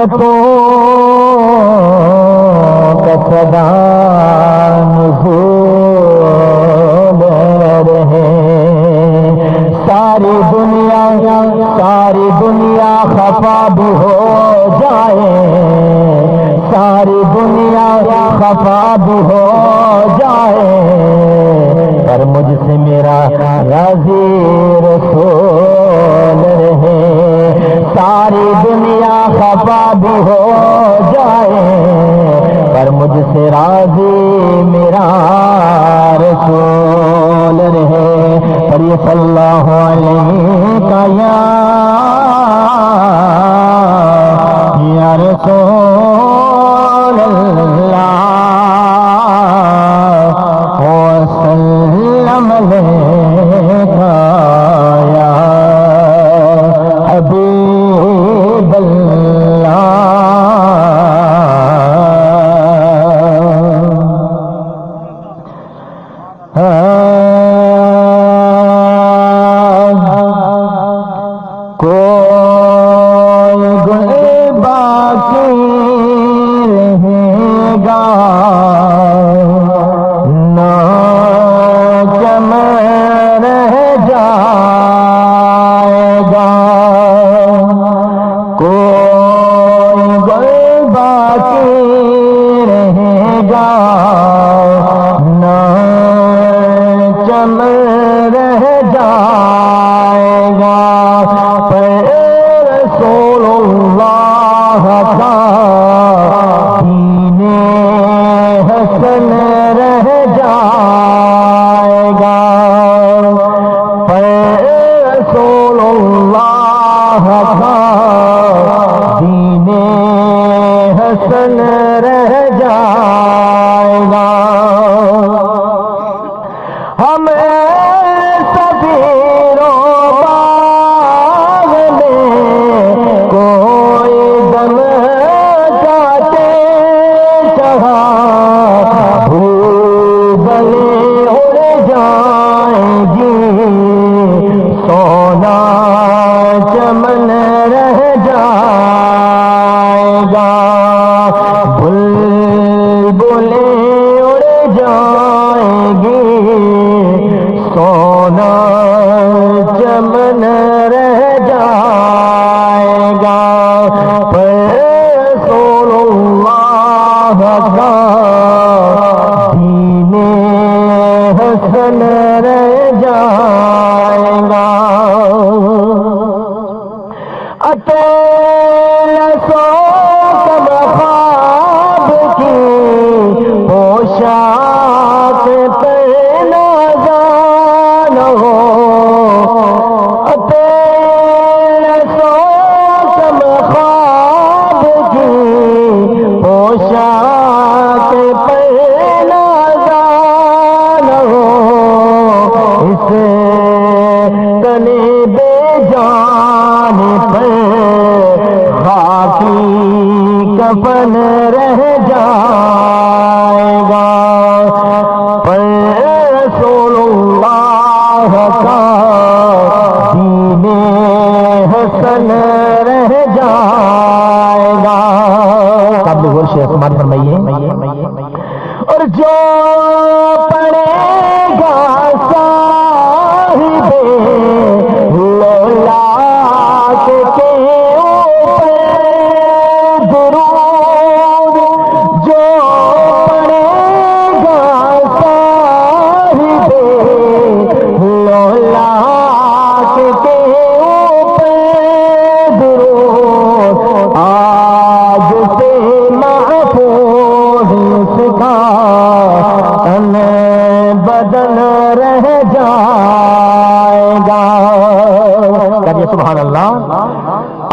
رحمتوں کا صدا نزول رہے، ساری دنیا خفا بھی ہو جائے، ساری دنیا خفا بھی ہو جائے، پر مجھ سے میرا راضی رسول رہے، ساری دنیا خفا بھی ہو جائے، پر مجھ سے راضی میرا رسول رہے۔ پر یہ صلی اللہ علیہ کا یا رسول اللہ وسلم علیکہ یا حبیب اللہ۔ کوئی گل باقی رہے گا نہ چمن رہ جائے گا، کوئی گل باقی رہے گا نہ چمن رہ جائے گا، پر رسول اللہ کا دین حسن رہ جائے گا، پر رسول اللہ کا دین حسن رہ جائے گا۔ ہم چمن رہ جائے گا، پر رسول اللہ کا دین حسن رہ جائے گا۔ سو کب خواب کی پوشاک پہ نازان ہو، سو کب خواب کی پوشاک پہ نازان ہو، اسے تنے بے جان پہ خاکی کفن رہ جائے گا، پر رسول اللہ کا دین حسن رہ جائے گا۔ قبل غور شیخ سمان فرمائیے، اور جو پڑے گا صاحب لولاک کے اوپر درود، جو پڑے گا صاحب لولاک کے اوپر درود، آج سے محفوظ اس کا تن بدن رہ جائے گا۔ کہیے سبحان اللہ۔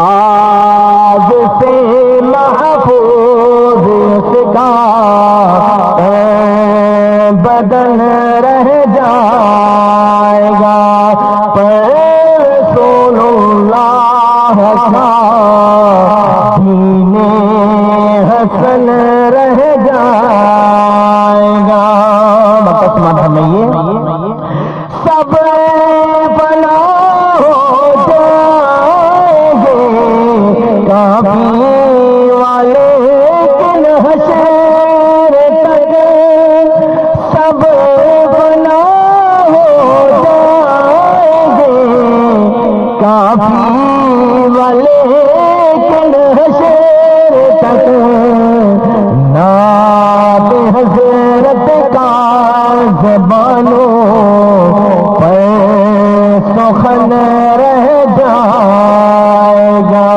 آج سے محفوظ اس کا تن بدن رہ جائے گا، پر رسول اللہ کا دین حسن رہ جائے گا۔ بسمان فرمائیے، سب فنا ہو جائیں گے کافی حشر تک سب گناہ ہو جائیں گے کافی والے کن حشر تک نام حضرت کا زبانوں پر سخن رہ جائے گا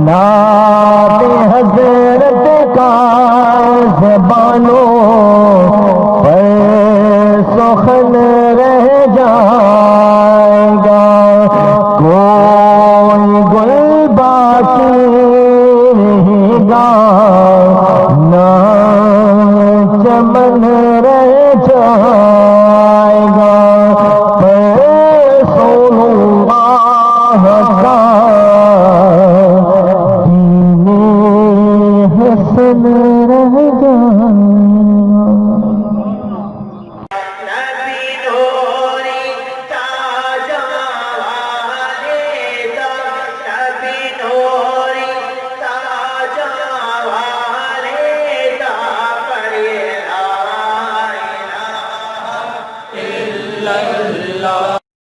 نام حضرت کا زبانوں پر سخن رہ جائے گا کوئی گل باقی رہے گا نہ چمن رہ جائے گا رسول اللہ کا دین حسن رہ جائے نبی نوری تاجا والے دا نبی نوری تاجا والے دا پڑھے لا الہ الا اللہ